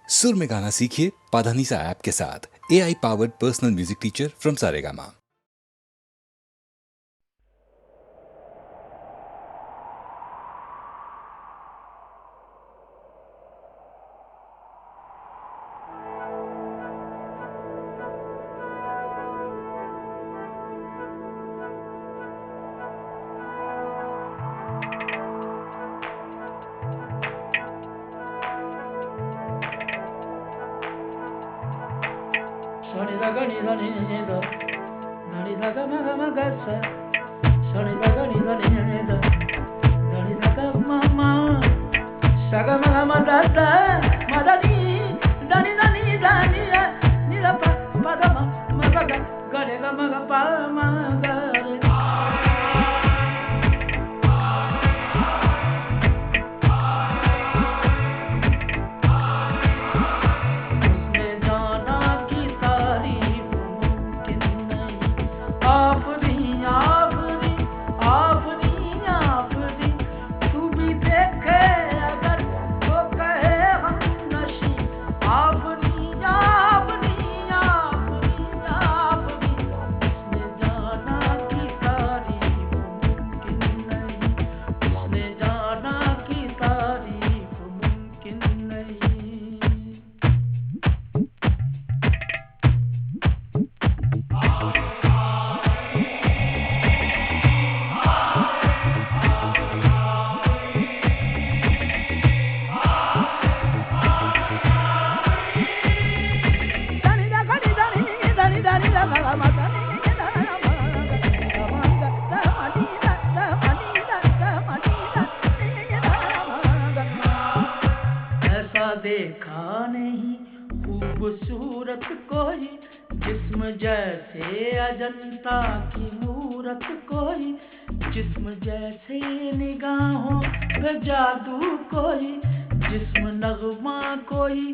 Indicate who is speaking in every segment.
Speaker 1: सुर में गाना सीखिए पाधानीसा ऐप के साथ। AI powered personal music teacher from Saregama.
Speaker 2: देखा नहीं खूबसूरत कोई जिस्म जैसे अजंता की मूरत कोई जिस्म जैसे निगाहों पे जादू कोई जिस्म नगमा कोई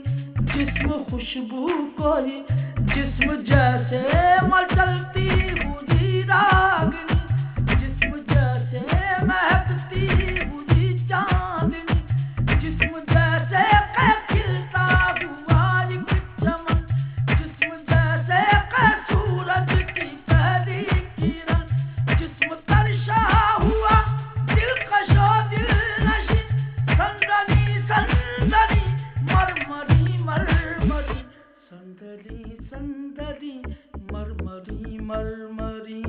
Speaker 2: जिस्म खुशबू कोई जिस्म जैसे मचलती हुई रागनी जिस्म जैसे महकती हुई चांदनी जिस्म जैसे खिलता हुआ एक चमन जिस्म जैसे सूरज की पहली किरण जिस्म तरशा हुआ दिलकशो दिलनशी संदनी संदनी मरमरी मरमरी संदनी संदनी मरमरी मरमरी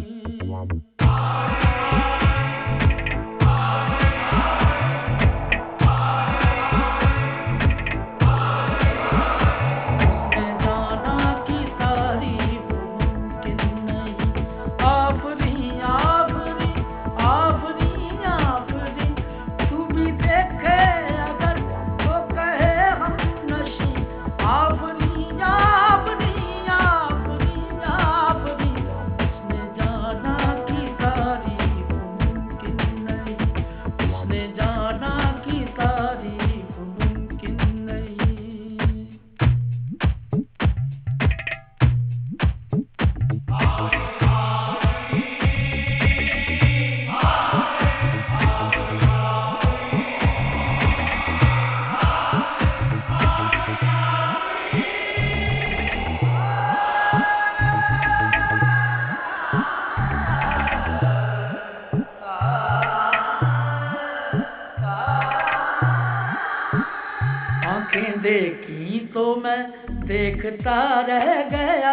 Speaker 2: देखी तो मैं देखता रह गया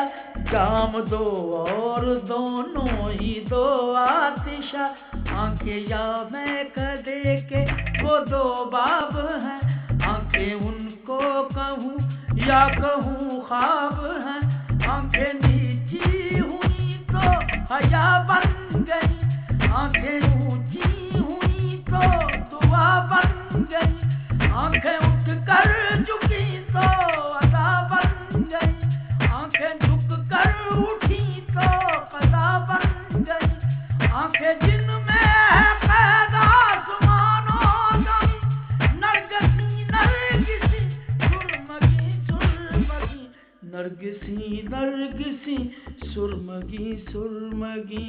Speaker 2: जाम दो और दोनों ही दो आतिशा आंखें या मैं कदे के वो दो बाब हैं आंखें उनको कहूँ या कहूँ ख्वाब हैं आंखें नीची हुई तो हया बन गई आंखें ऊंची हुई तो दुआ बन गई आंखें उठ कर झुकी तो अदा बन गई आंखें झुक कर उठी तो कदा बन गई आंखें जिनमें है कैद आसमानों दम नरगिसी नरगिसी सुरमगी सुरमगी नरगिसी नरगिसी सुरमगी सुरमगी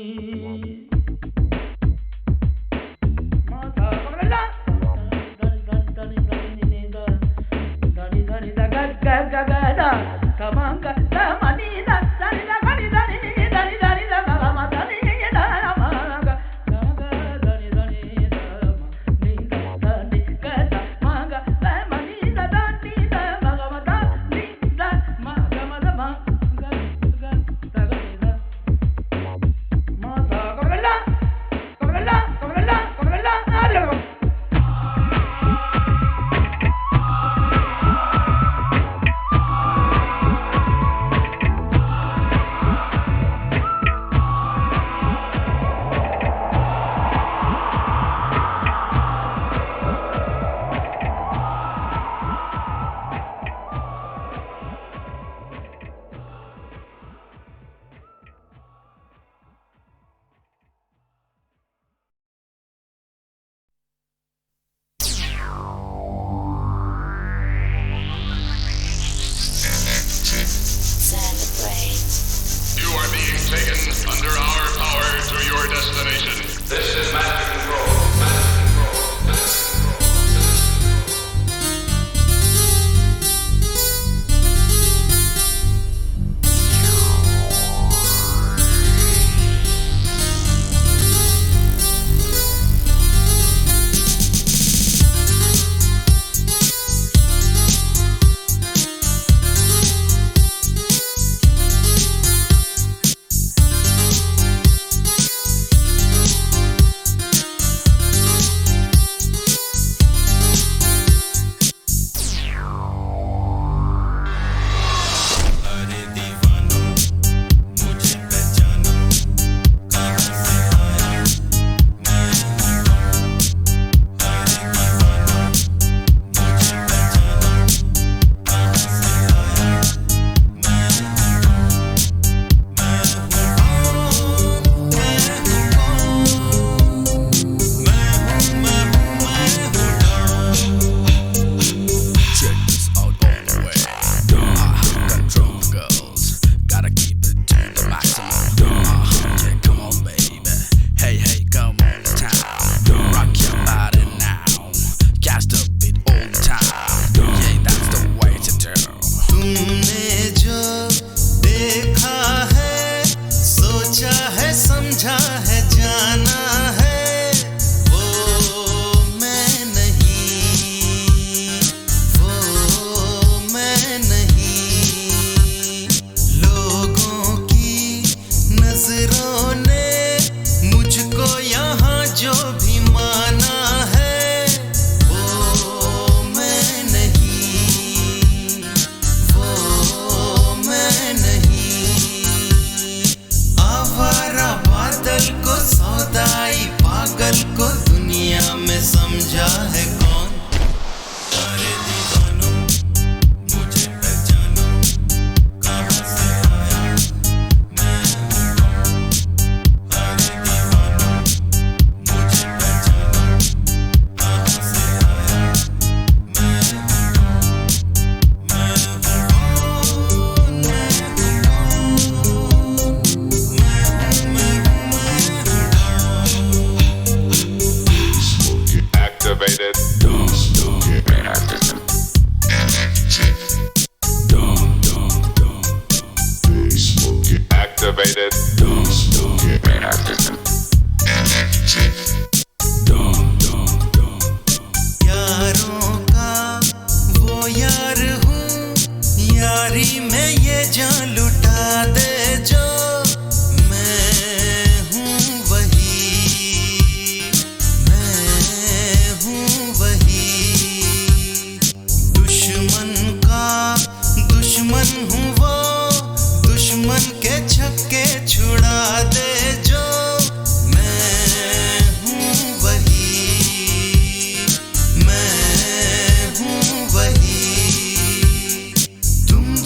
Speaker 2: माथा पकड़ ला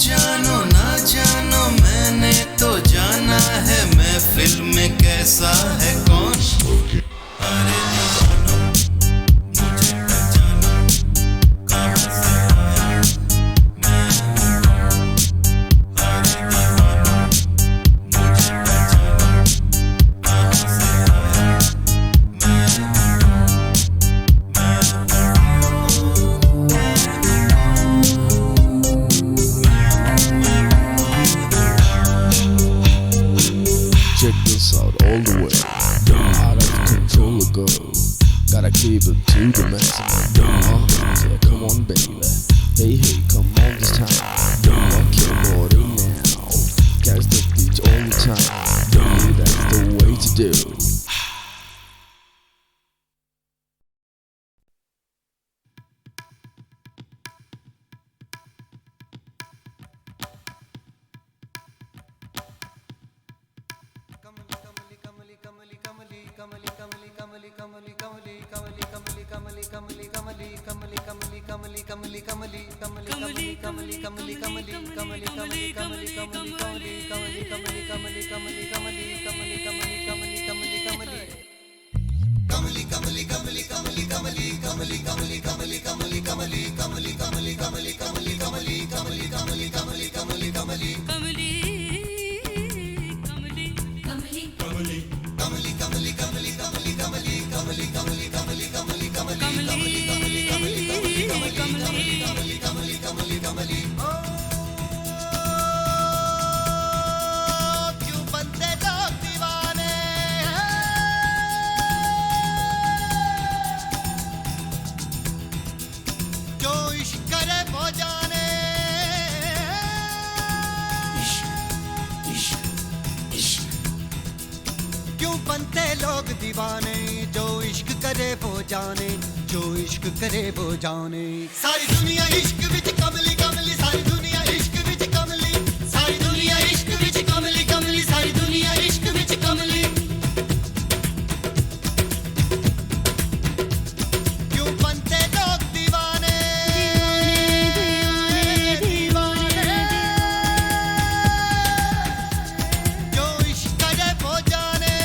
Speaker 3: जानो ना जानो people to the maximum. Yeah, come on, baby. Hey, hey, come on this time. Okay, body now. Catch the beat all the time. Yeah, that's the way to do.
Speaker 4: करे वो जाने सारी दुनिया इश्क विच कमली कमली सारी दुनिया इश्क विच कमली सारी दुनिया इश्क विच कमली कमली सारी दुनिया इश्क विच कमली क्यों बनते लोग दीवाने दीवाने जो इश्क करे वो जाने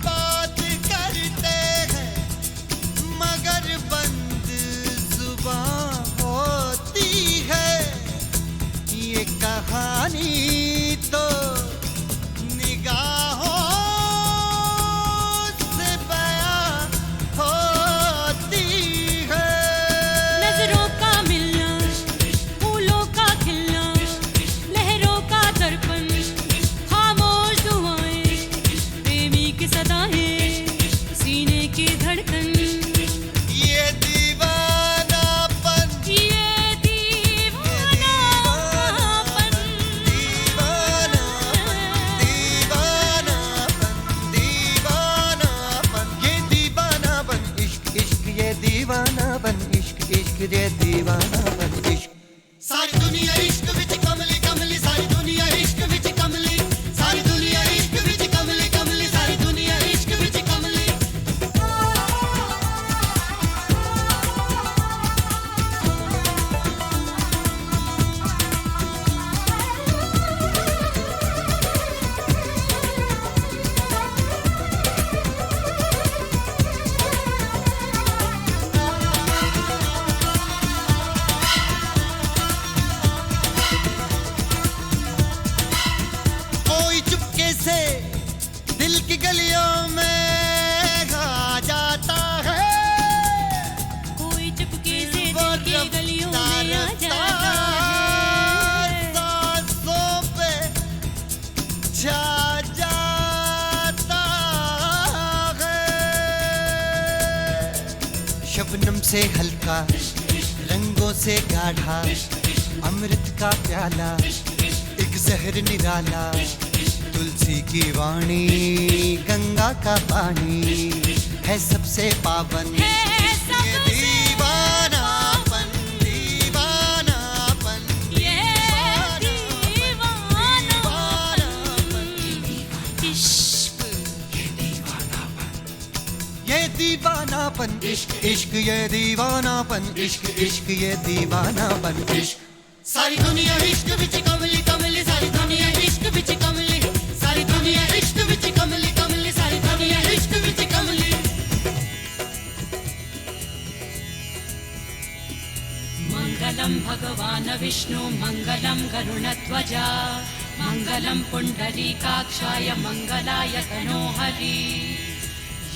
Speaker 4: बात करते हैं मगर बंद जुबान होती है ये कहानी तो निगाहों से बयां होती है
Speaker 5: नजरों का मिलना फूलों का खिलना लहरों का दर्पण खामोश दुआएं प्रेमी की सदाएं सीने की धड़कन
Speaker 4: ये दीवानापन
Speaker 5: दीवानापन
Speaker 4: दीवानापन ये दीवानापन इश्क इश्क ये दीवानापन इश्क इश्क ये दीवानापन इश्क सारी दुनिया इश्क विच कमली कमली सारी दुनिया इश्क विच कमली सारी दुनिया इश्क विच कमली कमली सारी दुनिया इश्क विच कमली कोई चुपके से दिल की गलियों में आ जाता है
Speaker 5: कोई चुपके से
Speaker 4: वो
Speaker 5: दिल की गलियों में आ जाता है
Speaker 4: सांसों पे छा जाता है शबनम से हल्का रंगों से गाढ़ा अमृत का प्याला एक जहर निराला तुलसी की वाणी गंगा का पानी है सबसे पावन
Speaker 5: है सबसे
Speaker 4: ये दीवानापन दीवानापन
Speaker 5: ये दीवानापन इश्क
Speaker 4: ये दीवाना दीवानापन इश्क इश्क ये दीवानापन इश्क इश्क ये दीवानापन इश्क सारी दुनिया इश्क विच कमली कमली सारी दुनिया इश्क विच कमली सारी दुनिया इश्क विच कमली कमली सारी दुनिया इश्क विच कमली
Speaker 5: मङ्गलं भगवान् विष्णु मङ्गलं गरुडध्वजा मङ्गलं पुण्डरीकाक्षाय मङ्गलाय तनोहरि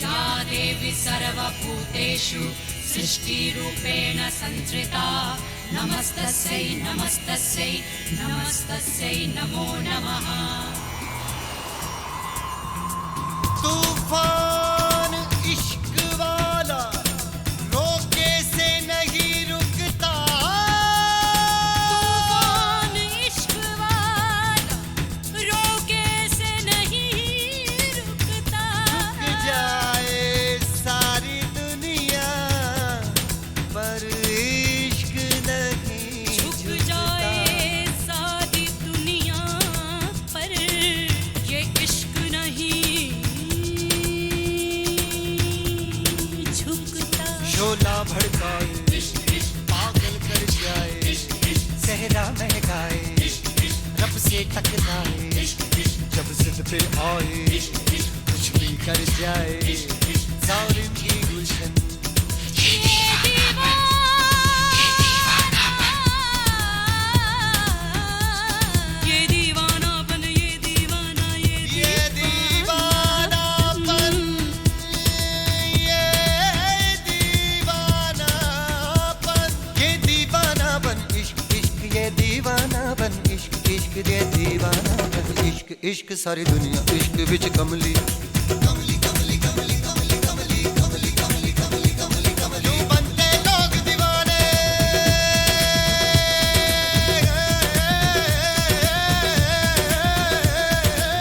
Speaker 5: या देवी सर्वभूतेषु सृष्टिरूपेण संश्रिता नमस्तस्यै नमस्तस्यै नमस्तस्यै नमो नमः
Speaker 4: तूफान इश्क वाला रोके से नहीं रुकता
Speaker 5: तूफान इश्क वाला रोके से नहीं रुकता
Speaker 4: रुक जाए सारी दुनिया पर इश्क नहीं
Speaker 5: झुक जाए सारी दुनिया पर ये इश्क नहीं झुकता
Speaker 4: शोला भड़काए पागल कर जाए सहरा महकाए रब से टकराए जब जिद पे आए कुछ भी कर जाए जालिम की गुलशन
Speaker 5: ये दीवानापन ये दीवाना
Speaker 4: ये दीवानापन ये दीवानापन ये दीवानापन इश्क इश्क ये दीवानापन इश्क इश्क ये दीवानापन इश्क इश्क सारी दुनिया इश्क विच कमली कमली कमली कमली कमली कमली कमली कमली कमली कमली कमली यूं बनते लोग दीवाने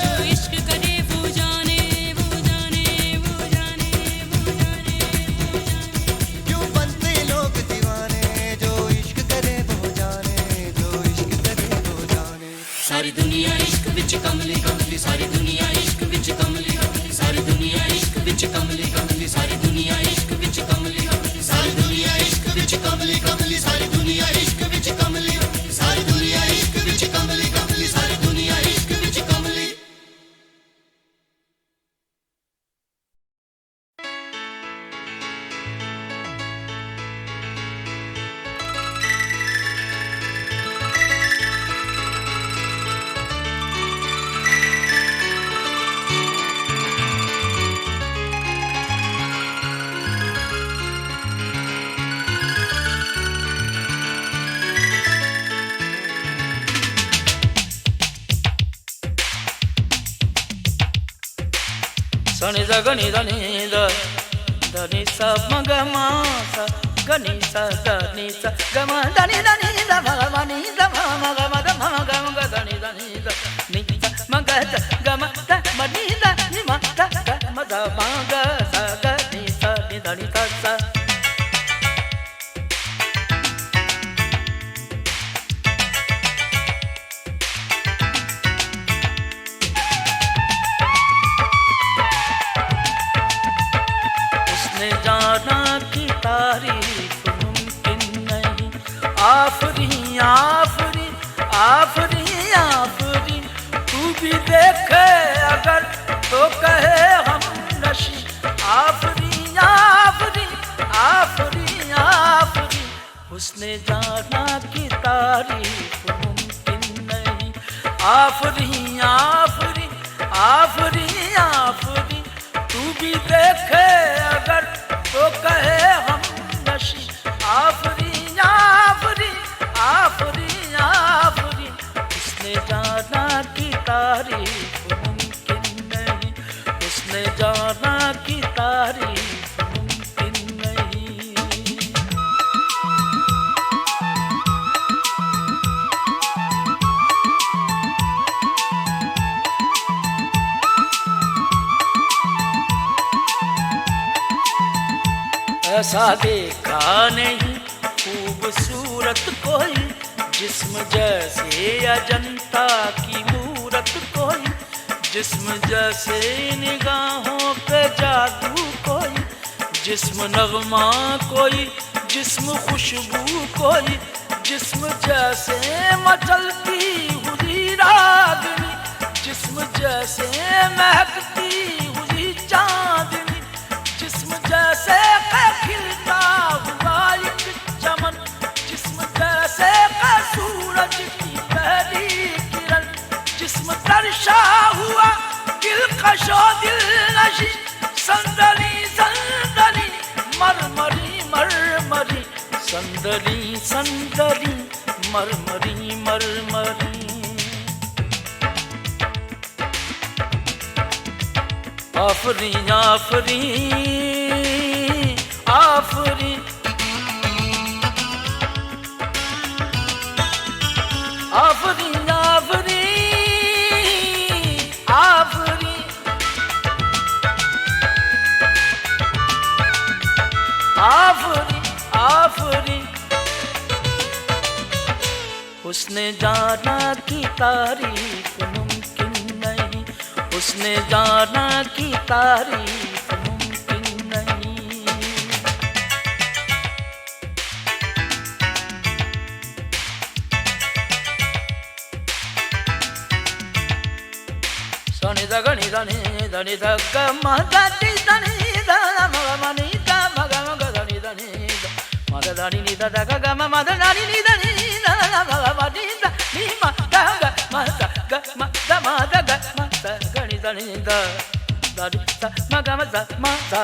Speaker 5: जो इश्क करे वो जाने वो जाने वो जाने वो जाने वो जाने
Speaker 4: क्यों बनते लोग दीवाने जो इश्क करे वो जाने जो इश्क करे वो जाने
Speaker 5: सारी दुनिया इश्क विच कमली कमली सारी दुनिया इश्क विच कमली कमली सारी दुनिया इश्क विच कमली कमली सारी दुनिया इश्क विच कमली कमली
Speaker 4: सारी दुनिया इश्क विच कमली कमली सारी दुनिया इश्क विच कमली सारी दुनिया इश्क विच कमली कमली सारी दुनिया इश्क विच कमली
Speaker 2: सनि द गनि ध नि द नि स म ग म स ग नि स द नि स ग म ध नि द म ग म नि द म म ग म द म ग म ग ध नि द नि द नि स म ग ध ग म द म नि द नि म द ग म द म ग स ग नि स नि द नि स स जाना की तारीफ मुमकिन नहीं आफरी आफरी आफरी आफरी तू भी देखे अगर तो कहे हम नशी आफरी आफरी आफरी आफरी उसने जाना की तारीफ मुमकिन नहीं आफरी आफरी आफरी आफरी तू भी देखे अगर तो कहे हम नशी आफरी आफरी आफरी आफरी उसने जाना की तारीफ मुमकिन नहीं उसने जाना की तारीफ मुमकिन नहीं ऐसा देखा नहीं खूबसूरत कोई जिस्म जैसे अजंता की मूरत कोई जिस्म जैसे निगाहों पे जादू कोई जिस्म नगमा कोई, जिस्म खुशबू कोई, जिस्म जैसे मचलती हुई रागनी, जिस्म जैसे महकती हुई चांदनी, जिस्म जैसे खिलता हुआ एक चमन, जिस्म जैसे सूरज की पहली किरण, जिस्म तरशा हुआ दिलकशो दिल नशी, संदली संदली मरमरी मरमरी, संदली संदली मरमरी मरमरी। आफरी आफरी आफरी आफरी आफरी आफरी आफरी आफरी। उसने जाना की तारीफ मुमकिन नहीं, उसने जाना की तारीफ मुमकिन नहीं। सनि द गनि దని దని ద గ మ దని దని ద మ మ ని ద మ గ మ గ దని దని ద మ ద దని ని ద ద గ గ మ మ ద దని ని ద ని ద ద మ మ ని ద ని మ ద గ మ ద గ మ ద మ ద గ మ ద గని దని ద ద ని ద మ గ మ ద మ ద।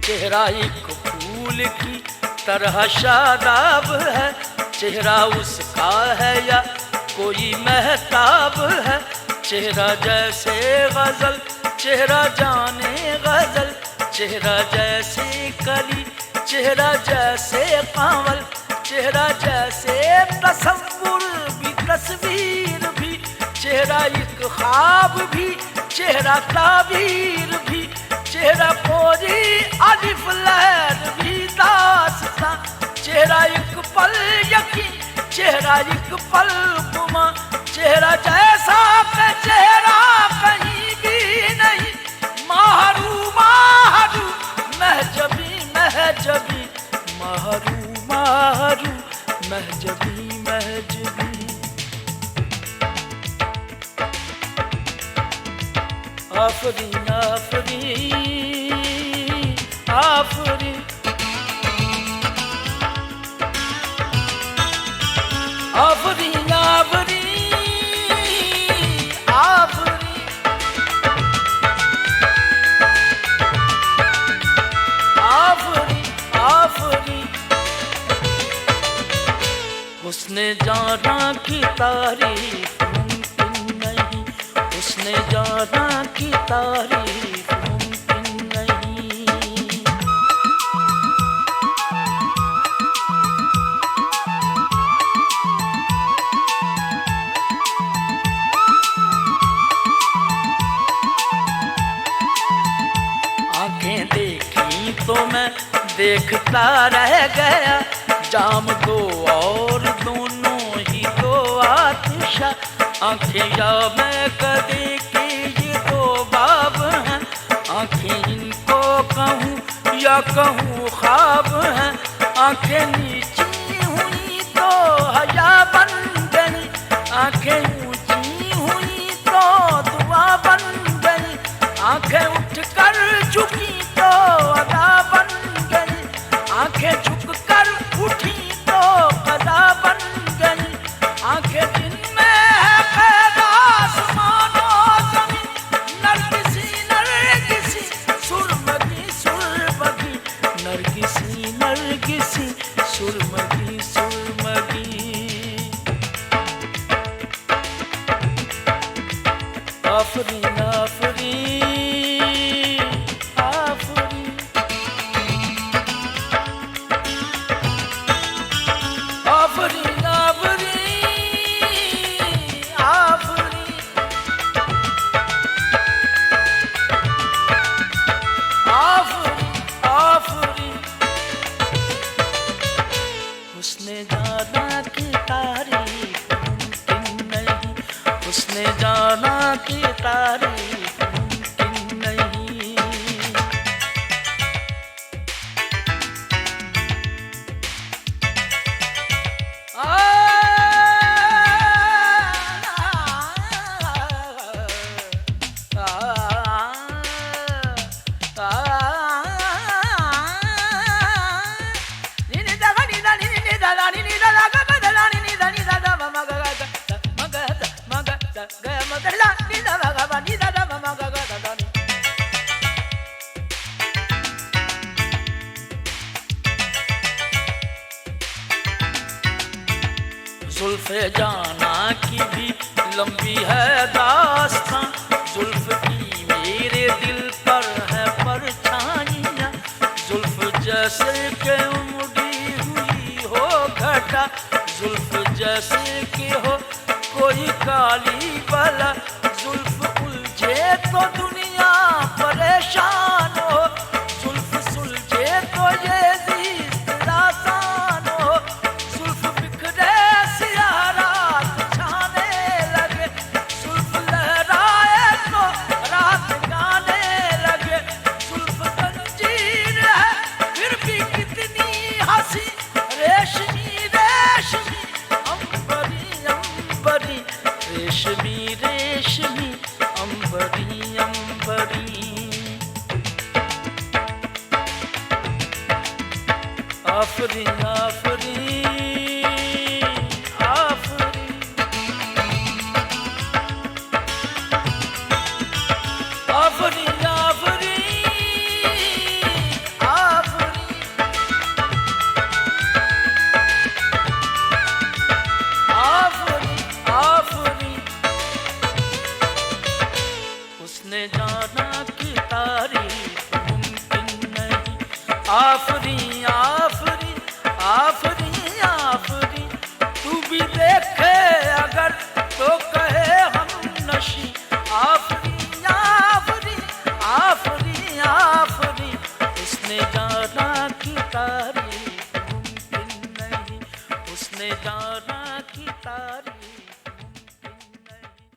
Speaker 2: चेहरा एक फूल की तरह शादाब है, चेहरा उसका है या कोई महताब है, चेहरा जैसे गजल चेहरा जाने गजल, चेहरा जैसे कली चेहरा जैसे कांवल, चेहरा जैसे तसव्वुर भी तस्वीर भी, चेहरा एक ख्वाब भी चेहरा ताबीर भी, चेहरा पूरी अलिफ लैल भी दास्तां, चेहरा एक पल यकीन चेहरा एक पल गुमा, चेहरा जैसा का चेहरा कहीं भी नहीं, माहरू माहरू महजबी महजबी, माहरू माहरू महजबी महजबी। आफरी आफरी आफरी आफरी आफरी आफरी। आफरी आफरी। उसने जाना की तारीफ मुमकिन नहीं, उसने जाना की तारीफ मुमकिन नहीं। आंखें देखी तो मैं देखता रह गया, जाम दो और दोनों ही दो आतिशा, आंखें या मैं कदे के ये दो बाब हैं, आंखें इनको कहूँ या कहूँ ख्वाब हैं, आंखें नीची हुई तो हया बन गई, आंखें ऊंची हुई तो दुआ बन गई, आंखें उठकर झुकी तो अदा बन गई, आंखें झुककर उठी तो कदा बन गई, आंखें जिनमें है पैद आसमानो ज़मीन, नरगिसी नरगिसी सुरमगी सुरमगी, नरगिसी नरगिसी सुरमगी सुरमगी। की तारीफ मुमकिन नहीं। जुल्फ़े जाना की भी लंबी है दास्तां, जुल्फ़ की मेरे दिल पर है परछाइयाँ, जुल्फ़ जैसे के उमड़ी हुई हो घटा, जुल्फ़ जैसे कि हो कोई काली बला, जुल्फ़ उलझे तो दुनिया परेशान हो, जुल्फ़ सुलझे तो ये ज़िंदगी आसान हो, जुल्फ़ बिखरे सियारात छाने लगे, जुल्फ़ लहराए तो रात गाने लगे, जुल्फ़ जंजीर है फिर भी कितनी हंसी, रेशमी रेशमी अंबरी अंबरी, रेशमी रेशमी अंबरी अंबरी। आफरी आफरी आफरी, आफरी आफरी आफरी, आफरी आफरी। उसने जाना कि तारीफ मुमकिन नहीं, आफरी आफरी आफरी आफरी, तू भी देखे अगर तो कहे हम नशी, आफरी आफरी आफरी आफरी। उसने जाना कि तारीफ मुमकिन नहीं, उसने जाना कि तारीफ मुमकिन नहीं।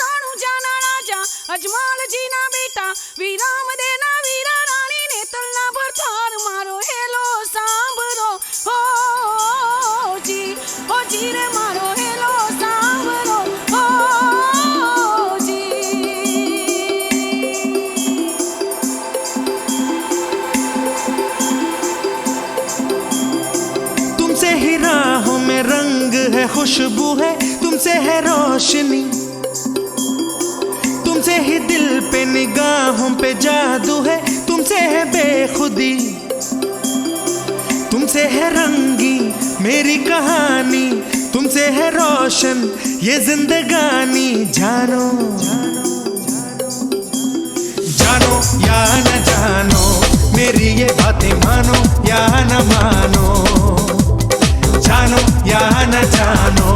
Speaker 6: राणू जाना राजा अजमाल जी ना बेटा, विराम देना वीरा रानी ने तलना पर थार मारो, हेलो सांभरो हो जी रे मारो, हेलो सांभरो हो जी।
Speaker 7: तुमसे ही राहों में रंग है, खुशबू है, तुमसे है रोशनी, तुमसे ही दिल पे निगाहों पे जादू है, तुमसे है बेखुदी, तुमसे है रंगी मेरी कहानी, तुमसे है रोशन ये जिंदगानी। जानो जानो या न जानो, मेरी ये बातें मानो या न मानो, जानो या न जानो,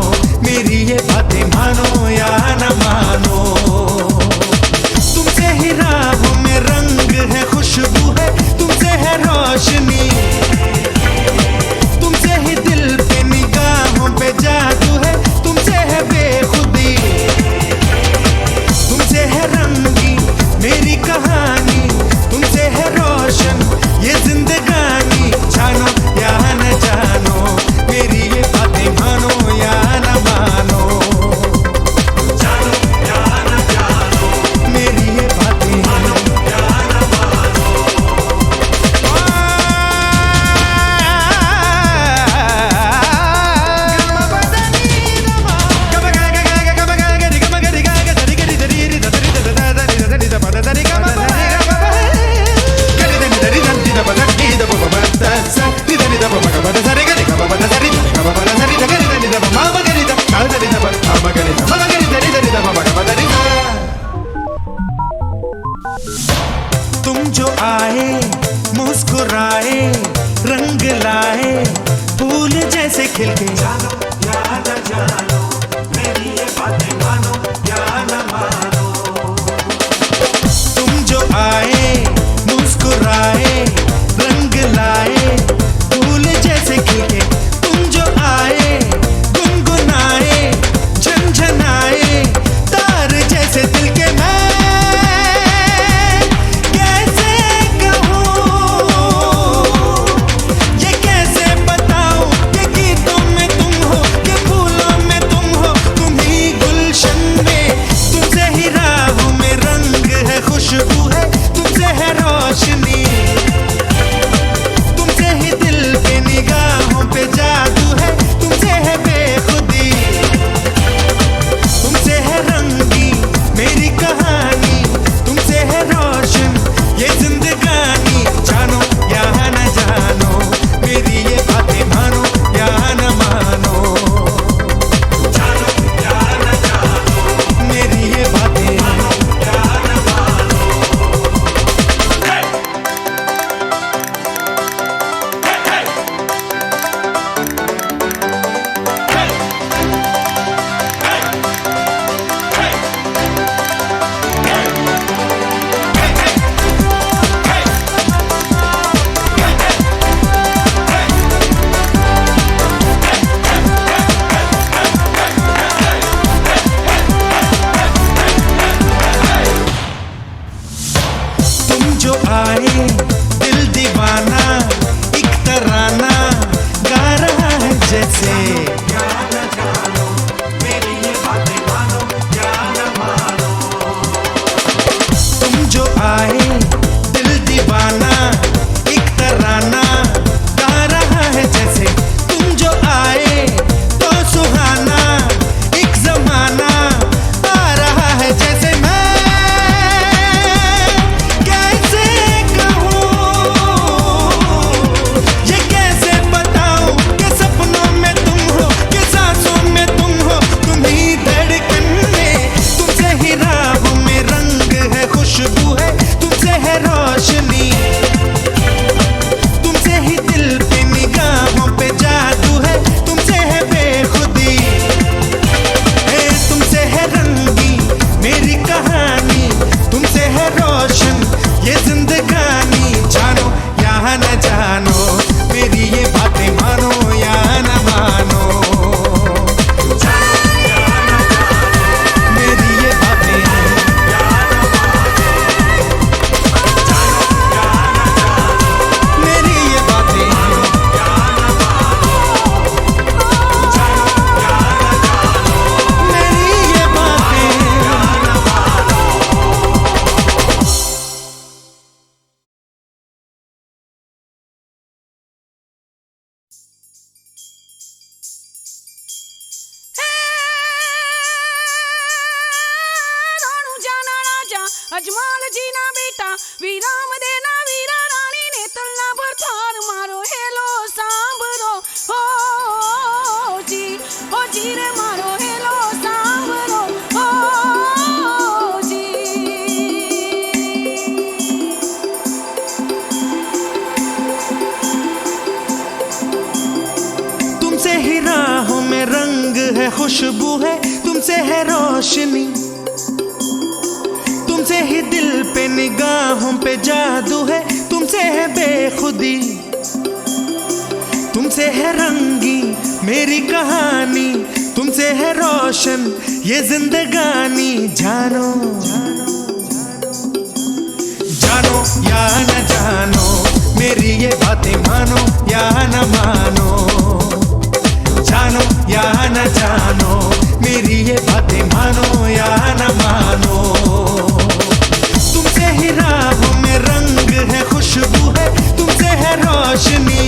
Speaker 7: मेरी ये बातें मानो या न मानो। तुमसे ही राहों में रंग है, खुशबू है, तुमसे है रोशनी, तुमसे ही दिल पे निगाहों पे जादू है, तुमसे है बेखुदी, तुमसे है रंगी मेरी कहानी, तुमसे है रोशन ये जिंदगानी। जानो या न जानो, मेरी ये बातें मानो या न मानो, जानो या न जानो, मेरी ये बातें मानो या न मानो। तुम जो आए मुस्कुराए रंग लाए फूल जैसे खिल के, जानो या न जानो, मेरी ये बातें मानो या न मानो। तुम जो आए मुस्कुराए
Speaker 6: अजमल जी ना बेटा विराम देना वीरा रानी ने तुलना पर थार मारो हेलो सांभरो हो जी रे मारो हेलो सांभरो हो जी।
Speaker 7: तुमसे ही राहों में रंग है, खुशबू है, तुमसे है रोशनी, तुमसे ही दिल पे निगाहों पे जादू है, तुमसे है बेखुदी, तुमसे है रंगी मेरी कहानी, तुमसे है रोशन ये जिंदगानी। जानो जानो या न जानो, मेरी ये बातें मानो या न मानो, जानो या न जानो, मेरी ये बातें मानो या न मानो। तुमसे ही राहों में रंग है, खुशबू है, तुमसे है रोशनी,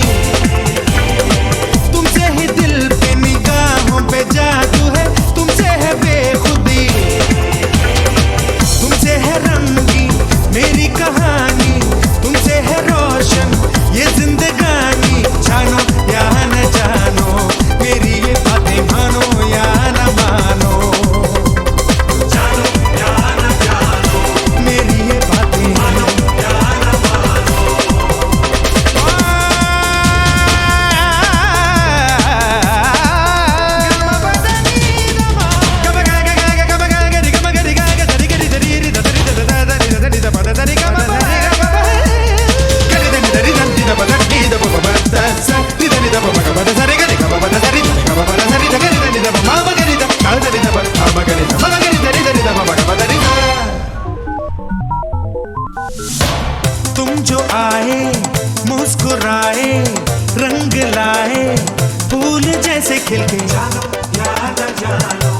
Speaker 7: तुमसे ही दिल पे निगाहों पे जादू है, तुमसे है बेखुदी, तुमसे है रंगी मेरी कहानी, तुमसे है रोशन ये जिंदगानी। जानो या न जानो, मेरी ये बातें मानो या न मानो, जानो या न जानो, मेरी ये बातें मानो या न मानो। तुम जो आए मुस्कुराए रंग लाए फूल जैसे खिल के, जानो या न जानो,